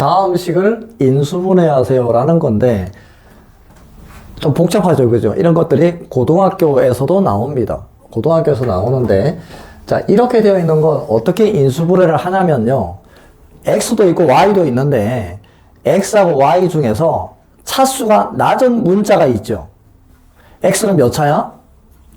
다음 식을 인수분해하세요라는 건데 좀 복잡하죠, 그죠? 이런 것들이 고등학교에서도 나옵니다. 고등학교에서 나오는데 자, 이렇게 되어 있는 건 어떻게 인수분해를 하냐면요. x도 있고 y도 있는데 x하고 y 중에서 차수가 낮은 문자가 있죠. x는 몇 차야?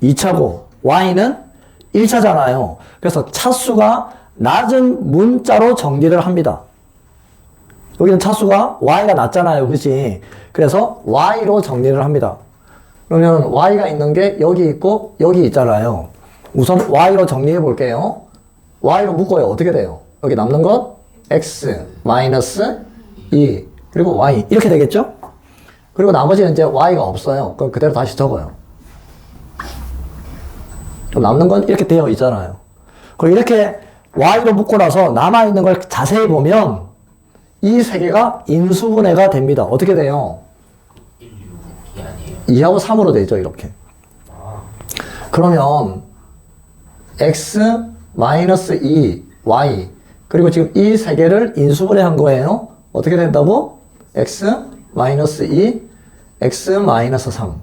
2차고 y는 1차잖아요. 그래서 차수가 낮은 문자로 정리를 합니다. 여기는 차수가 y가 낮잖아요. 그치? 그래서 y로 정리를 합니다. 그러면 y가 있는 게 여기 있고 여기 있잖아요. 우선 y로 정리해 볼게요. y로 묶어요. 어떻게 돼요? 여기 남는 건 x 마이너스 2 그리고 y 이렇게 되겠죠? 그리고 나머지는 이제 y가 없어요. 그럼 그대로 다시 적어요. 그럼 남는 건 이렇게 되어 있잖아요. 그리고 이렇게 y로 묶고 나서 남아있는 걸 자세히 보면 이 세 개가 인수분해가 됩니다. 어떻게 돼요? 2하고 3으로 되죠. 이렇게. 그러면 x 마이너스 2 y 그리고 지금 이 세 개를 인수분해 한 거예요. 어떻게 된다고? x 마이너스 2 x 마이너스 3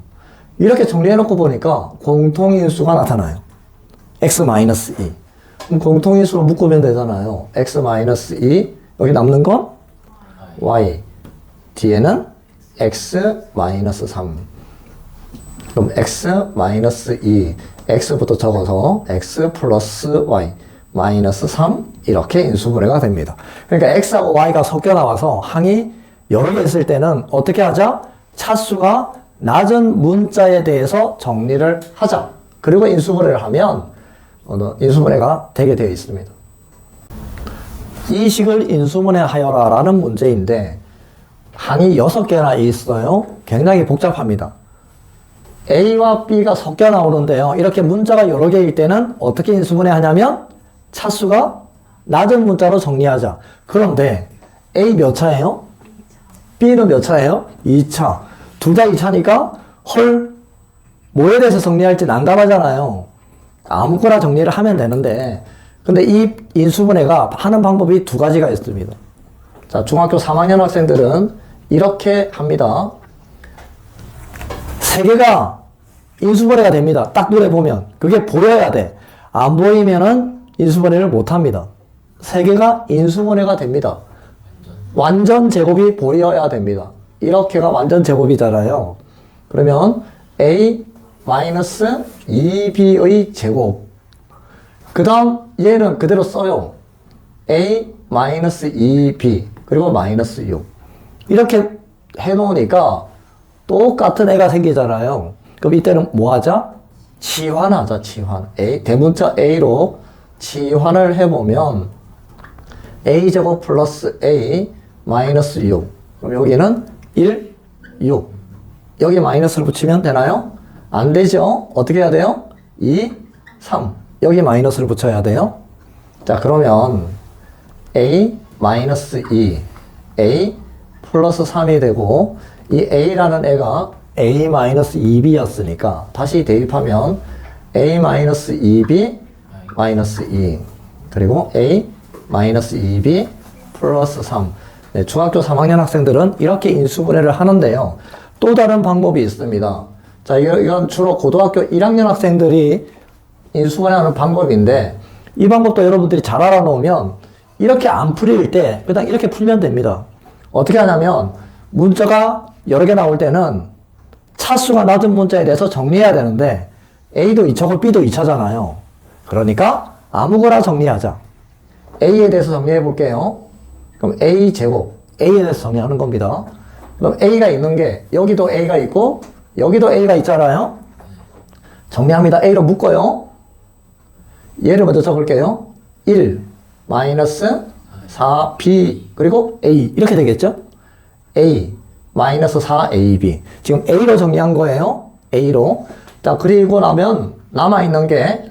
이렇게 정리해 놓고 보니까 공통인수가 나타나요. x 마이너스 2 그럼 공통인수로 묶으면 되잖아요. x 마이너스 2 여기 남는 건 y 뒤에는 x 마이너스 3 그럼 x 마이너스 2 x부터 적어서 x 플러스 y 마이너스 3 이렇게 인수분해가 됩니다. 그러니까 x하고 y가 섞여 나와서 항이 여러 개 있을 때는 어떻게 하자? 차수가 낮은 문자에 대해서 정리를 하자. 그리고 인수분해를 하면 인수분해가 되게 되어 있습니다. 이 식을 인수분해하여라 라는 문제인데 항이 6개나 있어요. 굉장히 복잡합니다. A와 B가 섞여 나오는데요. 이렇게 문자가 여러 개일 때는 어떻게 인수분해하냐면 차수가 낮은 문자로 정리하자. 그런데 A 몇 차예요? B는 몇 차예요? 2차. 둘 다 2차니까 헐 뭐에 대해서 정리할지 난감하잖아요. 아무거나 정리를 하면 되는데 근데 이 인수분해가 하는 방법이 두 가지가 있습니다. 자, 중학교 3학년 학생들은 이렇게 합니다. 세 개가 인수분해가 됩니다. 딱 눈에 보면. 그게 보여야 돼. 안 보이면은 인수분해를 못 합니다. 세 개가 인수분해가 됩니다. 완전 제곱이 보여야 됩니다. 이렇게가 완전 제곱이잖아요. 그러면 a 마이너스 2b의 제곱. 그 다음 얘는 그대로 써요. a 마이너스 2b 그리고 마이너스 6 이렇게 해놓으니까 똑같은 애가 생기잖아요. 그럼 이때는 뭐 하자? 치환하자. 치환. a 대문자 a로 치환을 해보면 a제곱 플러스 a 마이너스 6 그럼 여기는 1, 6 여기 마이너스를 붙이면 되나요? 안 되죠. 어떻게 해야 돼요? 2, 3 여기 마이너스를 붙여야 돼요. 자, 그러면 a 마이너스 2 a 플러스 3이 되고 이 a라는 애가 a 마이너스 2b였으니까 다시 대입하면 a 마이너스 2b 마이너스 2 그리고 a 마이너스 2b 플러스 3 네, 중학교 3학년 학생들은 이렇게 인수분해를 하는데요. 또 다른 방법이 있습니다. 자, 이건 주로 고등학교 1학년 학생들이 인수분해하는 방법인데 이 방법도 여러분들이 잘 알아놓으면 이렇게 안 풀릴 때 그냥 이렇게 풀면 됩니다. 어떻게 하냐면 문자가 여러 개 나올 때는 차수가 낮은 문자에 대해서 정리해야 되는데 A도 2차고 B도 2차잖아요. 그러니까 아무거나 정리하자. A에 대해서 정리해 볼게요. 그럼 A 제곱 A에 대해서 정리하는 겁니다. 그럼 A가 있는 게 여기도 A가 있고 여기도 A가 있잖아요. 정리합니다. A로 묶어요. 얘를 먼저 적을게요. 1 마이너스 4b 그리고 a 이렇게 되겠죠? a 마이너스 4ab 지금 a로 정리한 거예요. a로. 자, 그리고 나면 남아있는 게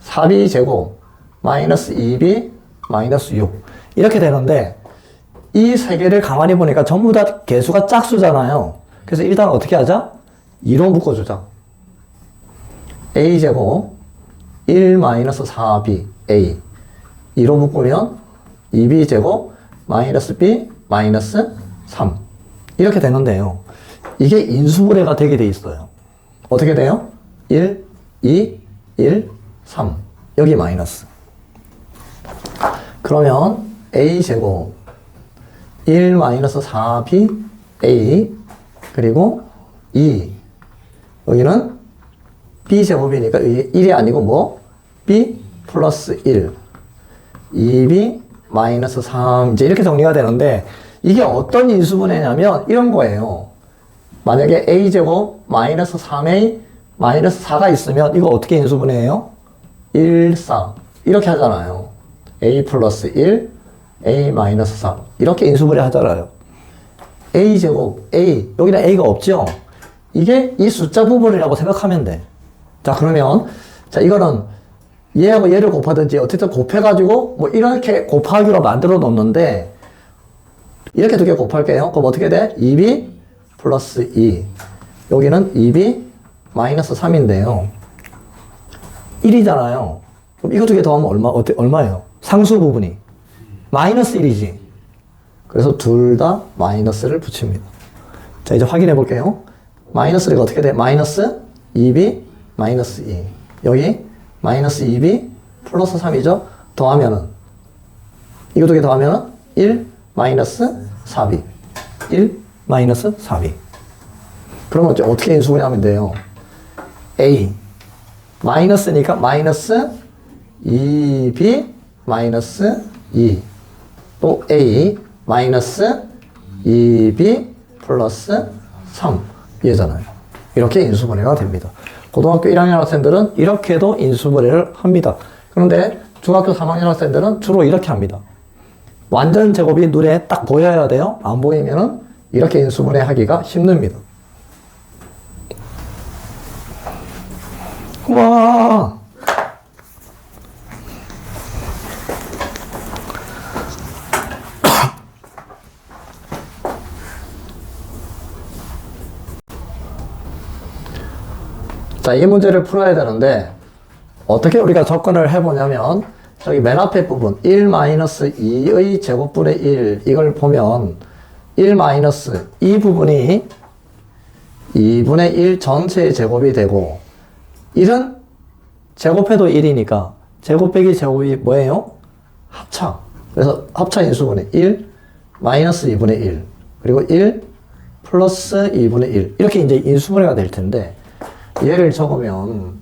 4b 제곱 마이너스 2b 마이너스 6 이렇게 되는데 이 세 개를 가만히 보니까 전부 다 개수가 짝수잖아요. 그래서 일단 어떻게 하자? 2로 묶어주자. a 제곱 1 마이너스 4b a 2로 묶으면 2b 제곱 마이너스 b 마이너스 3 이렇게 되는데요. 이게 인수분해가 되게 돼 있어요. 어떻게 돼요? 1, 2, 1, 3 여기 마이너스. 그러면 a제곱 1 마이너스 4b a 그리고 2 여기는 b제곱이니까 1이 아니고 뭐? b 플러스 1 2b 마이너스 3 이제 이렇게 정리가 되는데 이게 어떤 인수분해냐면 이런 거예요. 만약에 a제곱 마이너스 3a 마이너스 4가 있으면 이거 어떻게 인수분해해요? 1, 4 이렇게 하잖아요. a 플러스 1 a 마이너스 4 이렇게 인수분해 하잖아요. a제곱 a 여기는 a가 없죠? 이게 이 숫자 부분이라고 생각하면 돼. 자 그러면 자 이거는 얘하고 얘를 곱하든지 어쨌든 곱해가지고 뭐 이렇게 곱하기로 만들어 놓는데 이렇게 두 개 곱할게요. 그럼 어떻게 돼? 2b 플러스 2 여기는 2b 마이너스 3인데요 1이잖아요. 그럼 이거 두 개 더하면 얼마예요? 상수 부분이 마이너스 1이지. 그래서 둘 다 마이너스를 붙입니다. 자 이제 확인해 볼게요. 마이너스가 어떻게 돼? 마이너스 2b 마이너스 2 여기 마이너스 2b 플러스 3이죠. 더하면은 이거 두 개 더하면은 1 마이너스 4b 1 마이너스 4b 그러면 어떻게 인수분해하면 돼요? a 마이너스니까 마이너스 2b 마이너스 2 또 a 마이너스 2b 플러스 3 얘잖아요. 이렇게 인수분해가 됩니다. 고등학교 1학년 학생들은 이렇게도 인수분해를 합니다. 그런데 중학교 3학년 학생들은 주로 이렇게 합니다. 완전 제곱이 눈에 딱 보여야 돼요. 안 보이면은 이렇게 인수분해 하기가 힘듭니다. 와. 자, 이 문제를 풀어야 되는데 어떻게 우리가 접근을 해보냐면 저기 맨 앞에 부분 1-2의 제곱분의 1 이걸 보면 1- 이 부분이 2분의 1 전체의 제곱이 되고 1은 제곱해도 1이니까 제곱 빼기 제곱이 뭐예요? 합차. 그래서 합차 인수분해 1 마이너스 2분의 1 그리고 1 플러스 2분의 1 이렇게 이제 인수분해가 될 텐데 얘를 적으면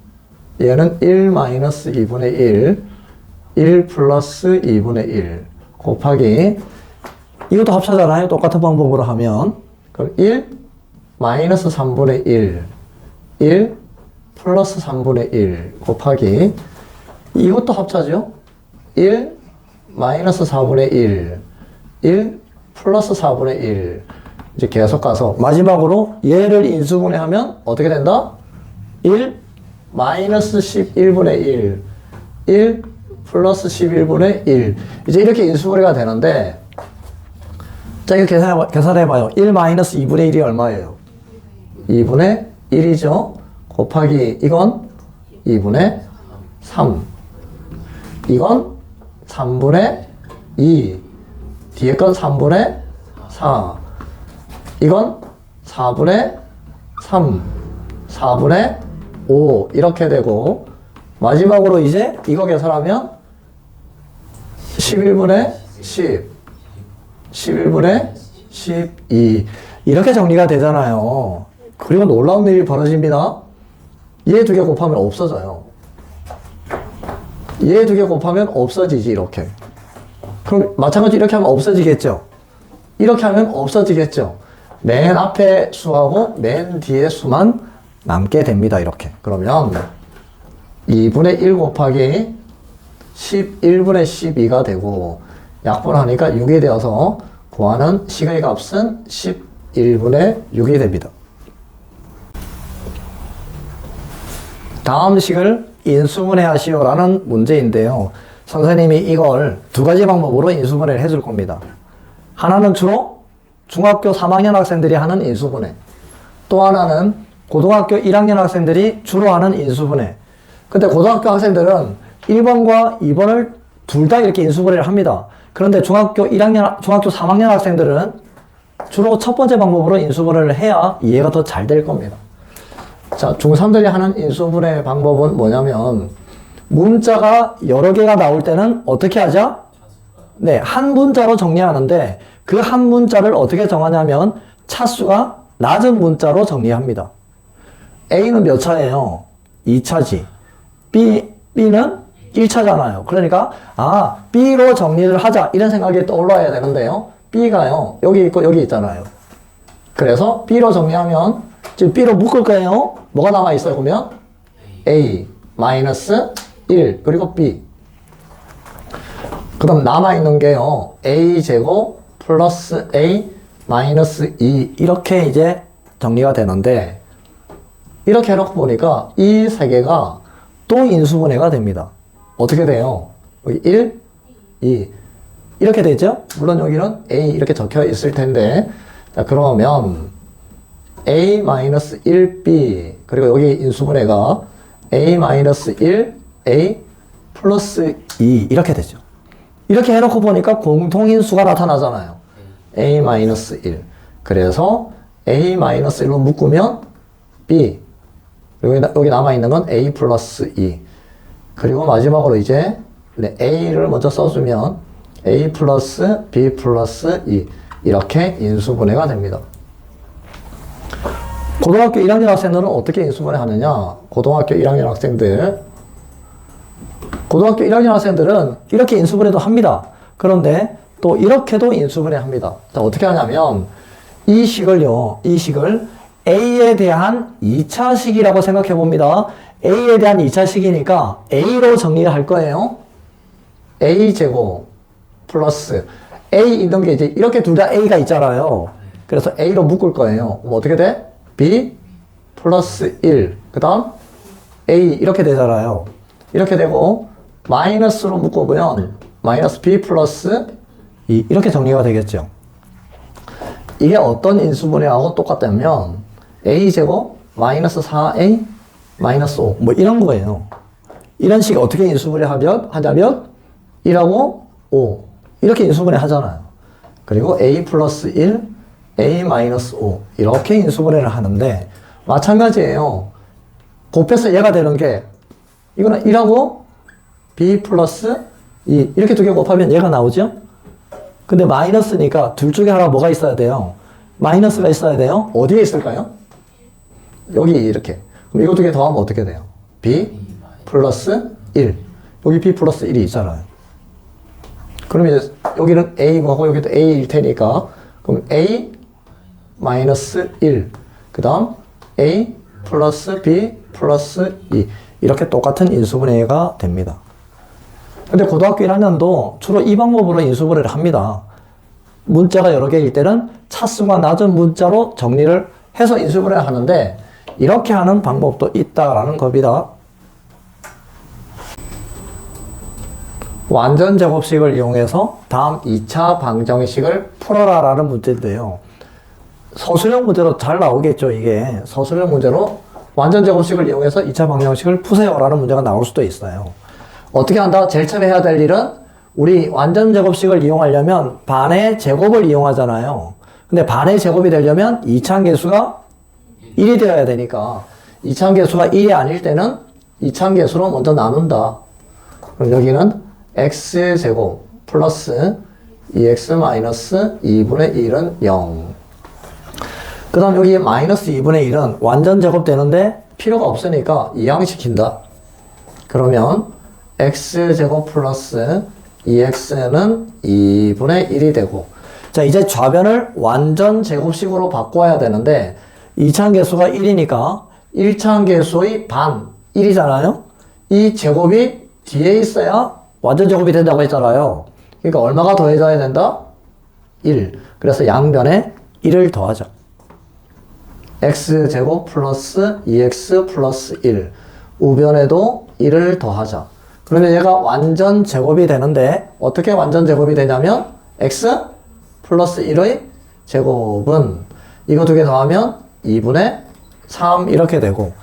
얘는 1 마이너스 2분의 1 플러스 2분의 1 곱하기 이것도 합차잖아요. 똑같은 방법으로 하면 그럼 1 마이너스 3분의 1 플러스 3분의 1 곱하기 이것도 합차죠. 1 마이너스 4분의 1 플러스 4분의 1 이제 계속 가서 마지막으로 얘를 인수분해하면 어떻게 된다? 1 마이너스 11분의 1 플러스 11분의 1 이제 이렇게 인수분해가 되는데 자 이거 계산해봐요. 1 마이너스 2분의 1이 얼마예요? 2분의 1이죠. 곱하기 이건 2분의 3 이건 3분의 2 뒤에 건 3분의 4 이건 4분의 3 4분의 5 이렇게 되고 마지막으로 이제 이거 계산하면 11분의 10 11분의 12 이렇게 정리가 되잖아요. 그리고 놀라운 일이 벌어집니다. 얘 두 개 곱하면 없어져요. 얘 두 개 곱하면 없어지지 이렇게. 그럼 마찬가지로 이렇게 하면 없어지겠죠. 이렇게 하면 없어지겠죠. 맨 앞에 수하고 맨 뒤에 수만 남게 됩니다. 이렇게. 그러면 2분의 1 곱하기 11분의 12가 되고 약분하니까 6이 되어서 구하는 식의 값은 11분의 6이 됩니다. 다음 식을 인수분해 하시오라는 문제인데요. 선생님이 이걸 두 가지 방법으로 인수분해를 해줄 겁니다. 하나는 주로 중학교 3학년 학생들이 하는 인수분해. 또 하나는 고등학교 1학년 학생들이 주로 하는 인수분해. 근데 고등학교 학생들은 1번과 2번을 둘 다 이렇게 인수분해를 합니다. 그런데 중학교 3학년 학생들은 주로 첫 번째 방법으로 인수분해를 해야 이해가 더 잘 될 겁니다. 자, 중3들이 하는 인수분해 방법은 뭐냐면, 문자가 여러 개가 나올 때는 어떻게 하죠? 네, 한 문자로 정리하는데, 그 한 문자를 어떻게 정하냐면, 차수가 낮은 문자로 정리합니다. A는 몇 차예요? 2차지. B는 1차잖아요. 그러니까, B로 정리를 하자. 이런 생각이 떠올라야 되는데요. B가요, 여기 있고 여기 있잖아요. 그래서 B로 정리하면, 지금 B로 묶을 거예요. 뭐가 남아있어요, 보면? A, 마이너스 1, 그리고 B. 그 다음 남아있는 게요, A제곱 플러스 A 마이너스 2. 이렇게 이제 정리가 되는데, 이렇게 해놓고 보니까 이 세 개가 또 인수분해가 됩니다. 어떻게 돼요? 여기 1, 2. 이렇게 되죠? 물론 여기는 A 이렇게 적혀 있을 텐데, 자, 그러면 A-1B, 그리고 여기 인수분해가 A-1, A 플러스 2 이렇게 되죠. 이렇게 해놓고 보니까 공통인수가 나타나잖아요. A-1. 그래서 A-1로 묶으면 B, 그리고 여기 남아있는 건 A 플러스 2. 그리고 마지막으로 이제 A를 먼저 써주면 A 플러스 B 플러스 2. 이렇게 인수분해가 됩니다. 고등학교 1학년 학생들은 어떻게 인수분해 하느냐? 고등학교 1학년 학생들은 이렇게 인수분해도 합니다. 그런데 또 이렇게도 인수분해 합니다. 자, 어떻게 하냐면, 이 식을 A에 대한 2차식이라고 생각해 봅니다. A에 대한 2차식이니까 A로 정리할 거예요. A제곱 플러스 A 있는 게 이제 이렇게 둘 다 A가 있잖아요. 그래서 A로 묶을 거예요. 그럼 어떻게 돼? B 플러스 1. 그 다음 A 이렇게 되잖아요. 이렇게 되고 마이너스로 묶어보면 마이너스 B 플러스 2 이렇게 정리가 되겠죠. 이게 어떤 인수분해하고 똑같다면 A제곱 마이너스 4A 마이너스 5 뭐 이런 거예요. 이런 식이 어떻게 인수분해 하자면 1하고 5 이렇게 인수분해 하잖아요. 그리고 A 플러스 1, A 마이너스 5 이렇게 인수분해를 하는데 마찬가지예요. 곱해서 얘가 되는 게 이거는 1하고 B 플러스 2 이렇게 두 개 곱하면 얘가 나오죠? 근데 마이너스니까 둘 중에 하나 뭐가 있어야 돼요? 마이너스가 있어야 돼요? 어디에 있을까요? 여기 이렇게. 그럼 이거 두 개 더하면 어떻게 돼요? B 플러스 1. 여기 B 플러스 1이 있잖아요. 그럼 이제 여기는 A고 여기도 A일 테니까 그럼 A 마이너스 1. 그 다음 A 플러스 B 플러스 2. 이렇게 똑같은 인수분해가 됩니다. 근데 고등학교 1학년도 주로 이 방법으로 인수분해를 합니다. 문자가 여러 개일 때는 차수가 낮은 문자로 정리를 해서 인수분해를 하는데 이렇게 하는 방법도 있다라는 겁니다. 완전 제곱식을 이용해서 다음 2차 방정식을 풀어라 라는 문제인데요. 서술형 문제로 잘 나오겠죠, 이게. 서술형 문제로 완전 제곱식을 이용해서 2차 방정식을 푸세요 라는 문제가 나올 수도 있어요. 어떻게 한다? 제일 처음에 해야 될 일은 우리 완전 제곱식을 이용하려면 반의 제곱을 이용하잖아요. 근데 반의 제곱이 되려면 이차함계수가 1이 되어야 되니까 이차함계수가 1이 아닐 때는 이차함계수로 먼저 나눈다. 그럼 여기는 x제곱 플러스 2x 마이너스 2분의 1은 0. 그 다음 여기 마이너스 2분의 1은 완전 제곱 되는데 필요가 없으니까 이항시킨다. 그러면 x제곱 플러스 2x는 2분의 1이 되고, 자, 이제 좌변을 완전 제곱식으로 바꿔야 되는데 2차함계수가 1이니까 1차함계수의 반 1이잖아요. 이 제곱이 뒤에 있어야 완전 제곱이 된다고 했잖아요. 그러니까 얼마가 더해져야 된다? 1. 그래서 양변에 1을 더하자. x제곱 플러스 2x 플러스 1. 우변에도 1을 더하자. 그러면 얘가 완전 제곱이 되는데 어떻게 완전 제곱이 되냐면 x 플러스 1의 제곱은 이거 두 개 더하면 2분의 3 이렇게 되고,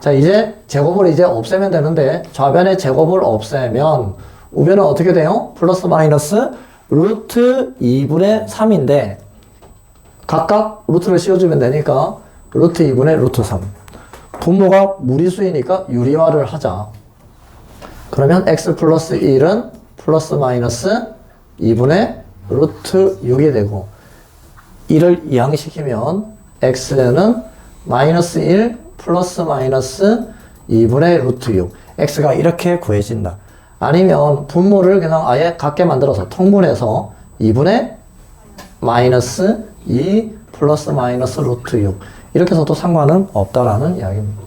자, 이제 제곱을 이제 없애면 되는데 좌변의 제곱을 없애면 우변은 어떻게 돼요? 플러스 마이너스 루트 2분의 3인데 각각 루트를 씌워주면 되니까 루트 2분의 루트 3. 분모가 무리수이니까 유리화를 하자. 그러면 x 플러스 1은 플러스 마이너스 2분의 루트 6이 되고 1을 이항시키면 x는 마이너스 1 플러스 마이너스 2분의 루트 6. x가 이렇게 구해진다. 아니면 분모를 그냥 아예 같게 만들어서 통분해서 2분의 마이너스 2 플러스 마이너스 루트 6 이렇게 해서도 상관은 없다라는 이야기입니다.